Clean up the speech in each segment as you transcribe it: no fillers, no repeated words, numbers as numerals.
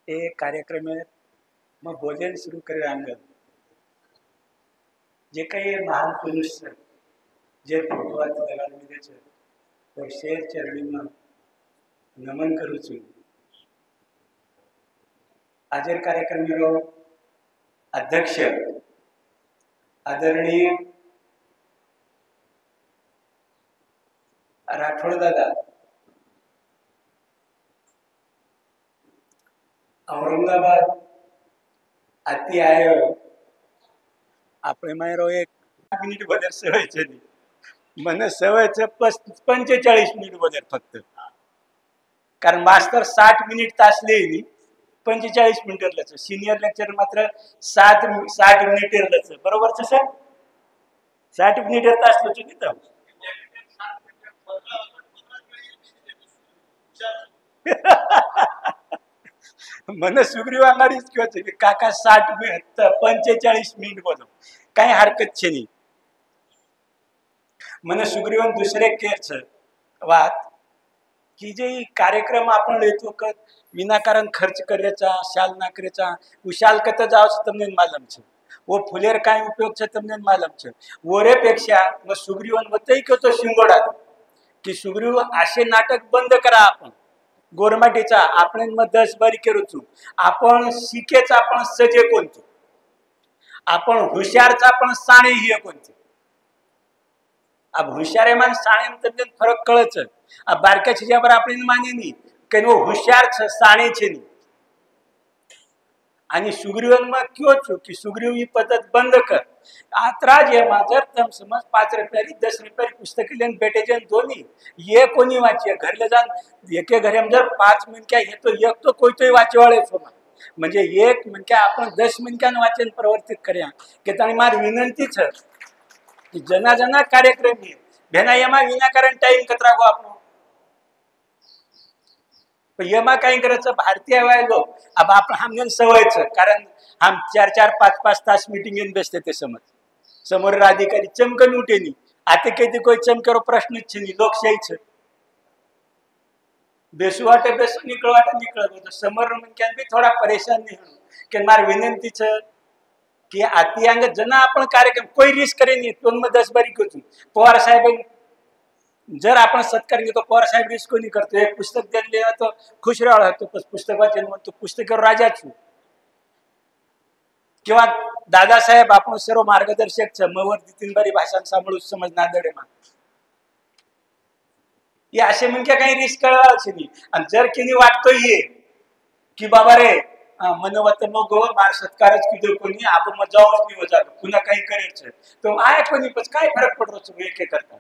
એ કાર્યક્રમમાં ભોજન શરૂ કર્યા આગળ જે કઈ મહાન પુરુષ છે જે ભગવાન લગાડી છે તો શેર ચરણીમાં નમન કરું છું. આજે કાર્યક્રમનો અધ્યક્ષ આદરણીય રાઠોડ દાદા औरंगाबाद आती आयो આપણે મારો 1 મિનિટ વધારે સવાય છે મને સવાય છે 45 મિનિટ વધારે ફક્ત કારણ માસ્ટર 60 મિનિટ તાસ લેની 45 મિનિટ એટલે છે સિનિયર લેક્ચર માત્ર 60 મિનિટ એટલે છે બરોબર છે સર 60 મિનિટ તાસ લો છું તો મને સુગ્રીવ આંગાડી જ કહ્યો છે કે કાકા 60 મિનિટ 45 મિનિટ બોલો કઈ હરકત છે નહીં. મને સુગ્રીવન दुसरे કેર છે વાત की जे कार्यक्रम आपण लेतो का विनाकारण खर्च करायचा शाल ना करायचा उशाल कत जाव તમને मालूम છે वो फुलेर काय उपयोग છે તમને मालूम છે वरेपेक्षा मग सुग्रीवन वतई कतो शिंगोडा की सुग्रीव असे नाटक बंद करा आपण गोरमाटीचा आपण मग 10 बारी करूचू आपण शिकेचा आपण सजे कोणतो आपण हुशारचा आपण साणे ही कोणतो अब हुशारे मान साणे તમને फरक कळच आ बारक्या छिजाबर आपण माने नहीं કે નો હોશિયાર છે સાણે છે નહીં आणि सुग्रीवનમાં કયો છો કે સુગ્રીવ ही पद्धत बंद कर आत्राजेમાં जर तम समज 5 रुपयाची 10 रुपयाची पुस्तक लेन भेटे जन दोन्ही ये कोणी वाचे घरले जान एके घरी हम जर 5 मिनिट काय हे तो एक तो कोई तोय वाचवाळे छो म्हणजे एक म्हणजे आपण 10 मिनिटांनी वाचन प्रवर्तित કર્યા કે તાણી માર વિનંતી છે कि जना जना कार्यक्रम है भेना यमा विनाकारण टाइम कतरा गो आपनो पण यमा काय करायचं भारतीय वाय लोक अब आप हमने सवय છે कारण हम 4-4 5-5 तास मीटिंग इन बसते ते समज समोर अधिकारी चमकन उठे नहीं आते कहते कोई चमकेरो प्रश्न છે नहीं लोकशाही છે बेसुवाटे बेसु निकळवाटे निकळ तो समोर मन क्या भी थोड़ा परेशान नहीं हो कि मार विनंती છે कि आती अंग जना आपण कार्यक्रम कोई रिस्क करे नहीं तो में 10 बारी करू पवार साहेब जर आपण सत्कार घेतो पवार साहेब रिस्क कोणी करतो एक पुस्तक दिले तो खुश राहतो तो पुस्तक वाचन म्हणतो पुस्तकावर राजा छु किंवा दादासाहेब आपण सर्व मार्गदर्शक छ मवर 3 बारी भाषण सांभाळू समज नादडे मा ये असे म्हणजे काही रिस्क करायची नाही आणि जर किनी वाटतो ये की बाबा रे मनवत मग मार सत्कारच किदो कोणी आपण मग जाऊच नाही हो जातो पुन्हा काही करायचं तो आय कोणी पण काय फरक पडतो सो एक एक करता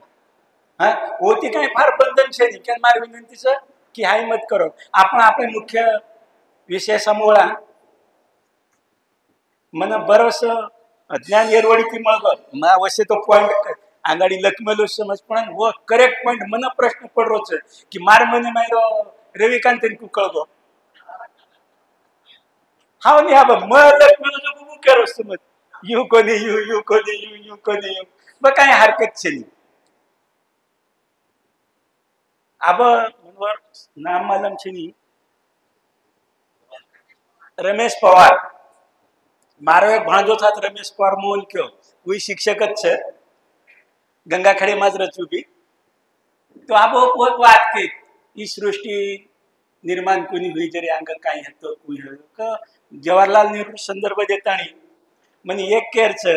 हां होती काय फार बंधन छे नाही की मार विनंतीचं की हाय मत करो आपण आपले मुख्य विषय समोळा मन बरस ज्ञान एरवडीती मग मा वसे तो पॉइंट आंगाडी लखमेलो समज पण वो करेक्ट पॉइंट मन प्रश्न पडरो छे की मार मने मायरो रविकांत तरी कळगो हाव नि हाब म लखमेलो जो बुबू करो समज यू कोनी यू कोनी यू कोनी मग काय हरकत छे नहीं अब मनवर नाम मालूम छे नहीं रमेश पवार मारो एक भांजो था रमेश पवार मोहन क्यों वही शिक्षक છે गंगाखेड़े માં જ રચ્યું બી તો આ બહુ વાત કે ઈ સૃષ્ટિ निर्माण कोणी हुई जरी अंग काही हतो कोई का जवाहरलाल नेहरू संदर्भ देतानी म्हणे एक केर छ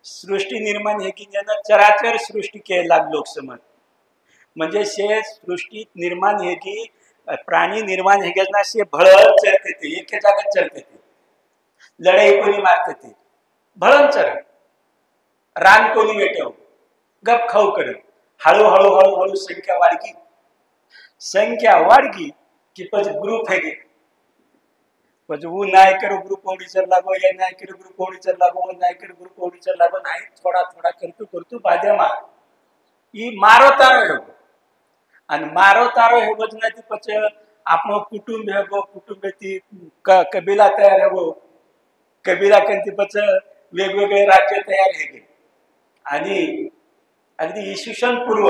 सृष्टि निर्माण हे की ज्यांना चराचर सृष्टि के लाग लोक समज म्हणजे शे सृष्टि निर्माण हे की प्राणी निर्माण हे गेजना शे भळळ चरते ते एके जागा चरते ते लढाई कोणी मारते ते भळण चर रान कोणी वेटव गप खाऊ करे हळू हळू हळू हळू संख्या वाढगी कि पछ ग्रुप है के पछ वो नायकर ग्रुप ऑडिटर लागो या नायकर ग्रुप ऑडिटर लागो नायकर ग्रुप ऑडिटर लागो नाही थोड़ा थोड़ा करतो बादमा ई मारो तारो है आणि मारो तारो है वजनाती पछ आपनो कुटुंब है गो कुटुंबती कबीला तयार है गो कबीला कंती पछ वेगवेगळे राज्य तयार है के आणि अगदी ईश्वसन पूर्व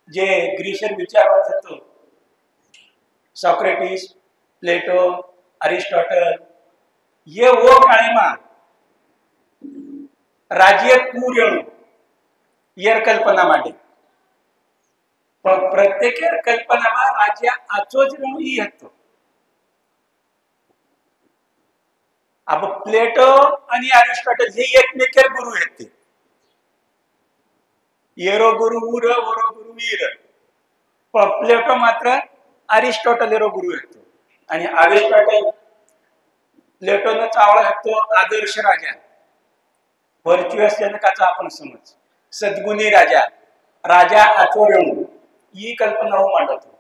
जे ग्रीशर विचारत होतो सोक्रेटिस, प्लेटो, अरिस्टोटल ये वो काले में राज्य पूर्णु ये कल्पना माटे पण प्रत्येक कल्पना में राज्य आचो ज ई हतो। अब प्लेटो आणि अरिस्टोटल हे एकमेकर गुरु आहेत, येरो गुरु उर ओरो गुरु वीर, पण प्लेटो मात्र अरिस्टोटल येरो गुरु आहेत आणि अरिस्टोटल प्लेटोने चावळा हतो आदर्श राजा, व्हर्च्युअस जनकाचा आपण समज, सद्गुणी राजा, राजा आचोरण ही कल्पना हो मांडतो।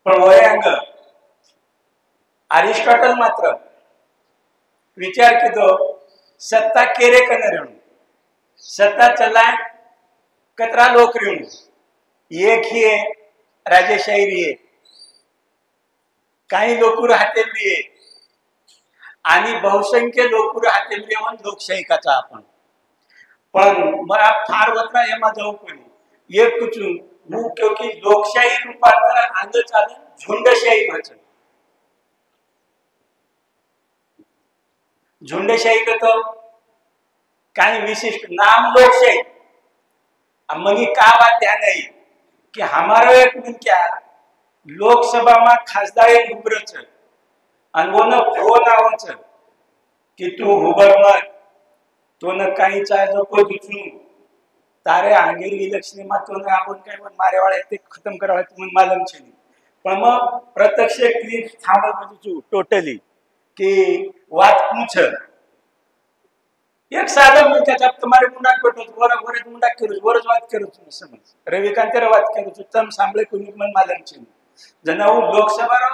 पण वयांग अरिस्टोटल मात्र विचार कितो सत्ता केरे कन रेणु, सत्ता चलाय कतरा लोक रेणु, एक ही है राजेशाही रे, काही लोक राहते रे आणि बहुसंख्य लोक राहते रे म्हणून लोकशाही काचा आपण। पण मला फार वत्रा एमा जाऊ पडी एक कुचू मु क्योंकि लोकशाही रूपांतर आंग चालन झुंडशाही वचन, झुंडशाही तो काही विशिष्ट नाम लोकशाही मनी का बात ध्यान नहीं कि हमारा एक मन क्या लोकसभा में खासदार उभरच आणि वो न फोन आवच कि तू उभर मत तो न काही चाहे जो को दुचू तारे आंगेर इलेक्शन में तो न आपण काय पण मारे वाले ते खत्म करावे तुम मालूम छे नहीं, पण मग प्रत्यक्ष क्लिप थांबल म्हणजे टोटली कि बात पूछ एक साधा मुंडा तुम्हारे मुंडा पेटो वर वर मुंडा करू वरच बात करू तुम्ही समज रविकांत रे बात करू तम सांभळे कोणी मन मालूम छे जना वो लोकसभा रो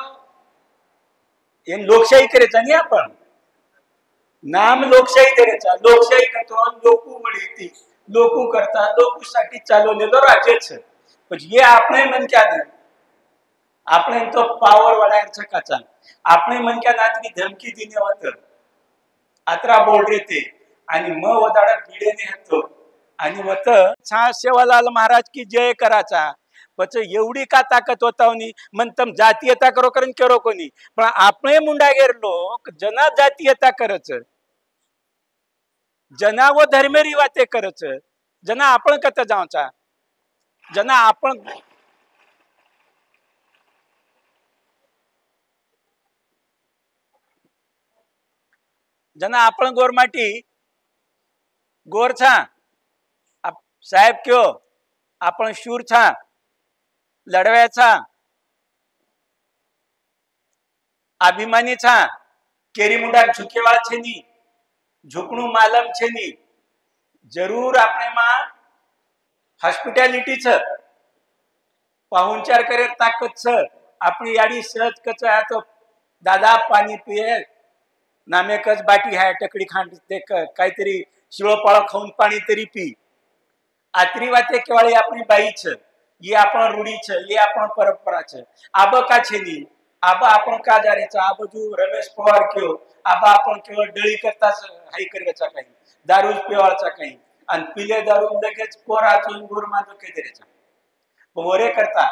इन लोकशाही करेचा नहीं आपण नाम लोकशाही करेचा, लोकशाही करतो लोकू मळीती लोकू करता लोकूसाठी चालवलेलो राज्य छे, पण ये आपणे मन क्या दे आपणे तो पावर वाढायचा काचा आपणे मन क्या नातकी धमकी देने वातर अतरा बोल रे ते आणि म वदाडा भिडेने हतो आणि वत छा सेवालाल महाराज की जय कराचा पच एवढी का ताकद होतावनी मन तम जातीयता करो करन करो कोनी, पण आपणे मुंडा गेर लोक जना जातीयता करच जना वो धर्मेरी वाते करच जना आपण कत जावचा जना आपण जना आपण गोरमाटी गोर छा साहेब क्यों आपण शूर छा लढव्याचा अभिमानी छा केरी मुंडा झुकेवाळ छेनी झुकणू मालम छेनी जरूर आपने मा हॉस्पिटॅलिटी छ पाहुणचार करे ताकद छ अपनी याडी सहज कच है तो दादा पाणी पिये नामेकच बाटी है टकडी खांड ते काहीतरी शिळोपाळो खाऊन पाणी तरी पी आतरी वाते केवळ आपली बाई छ ये आपण रूढी छ ये आपण परंपरा छ आब का छेनी आब आपण का जारेचा आब जो रमेश पवार क्यों आब आपण केवळ डळी करताच हाई करायचा काही दारू पिवाळचा काही आणि पिले दारू लगेच पोराचून गुरमांजो के देरेचा पोरे करता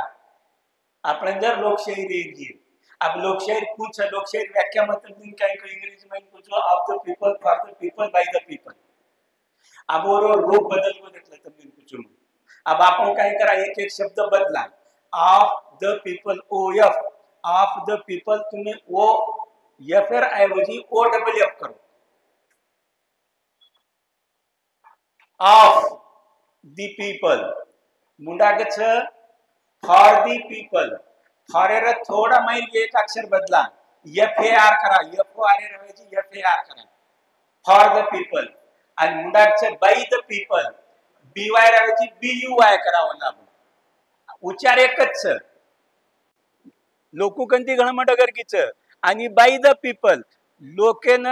आपण जर लोकशाही देगी अब लोकशाही कुछ लोकशाही व्याख्या मतलब दिन काय इंग्लिश में कुछ of the people for the people bye the people अब वो रूप बदल बदल तब कुछ अब आपण काय करा एक एक शब्द बदला of the people O F of the people तुम्ही ओ एफ एर ऐवजी ओ डबल एफ करो ऑफ द पीपल मुंडागछ फॉर द पीपल फॉर एर थोड़ा माइल एक अक्षर बदला एफ ए आर करा एफ ओ आर एर ऐवजी एफ ए आर करा फॉर द पीपल आणि मुंडागछ by the people B Y ऐवजी बी यू वाय करावं लागू उच्चार एकच छ लोकूकंती गणमट गरकीच आणि बाय द पीपल लोकेन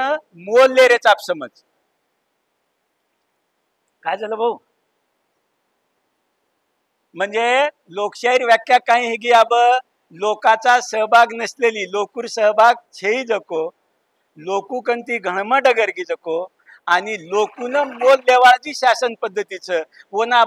मोलले रे चाप समज काय झालं भाऊ म्हणजे लोकशाही व्याख्या काय है की अब लोकाचा सहभाग नसलेली लोकूर सहभाग छेई जको लोकूकंती घणमट गरकी जको आणि लोकून मोल लेवाळची शासन पद्धतीचं वो ना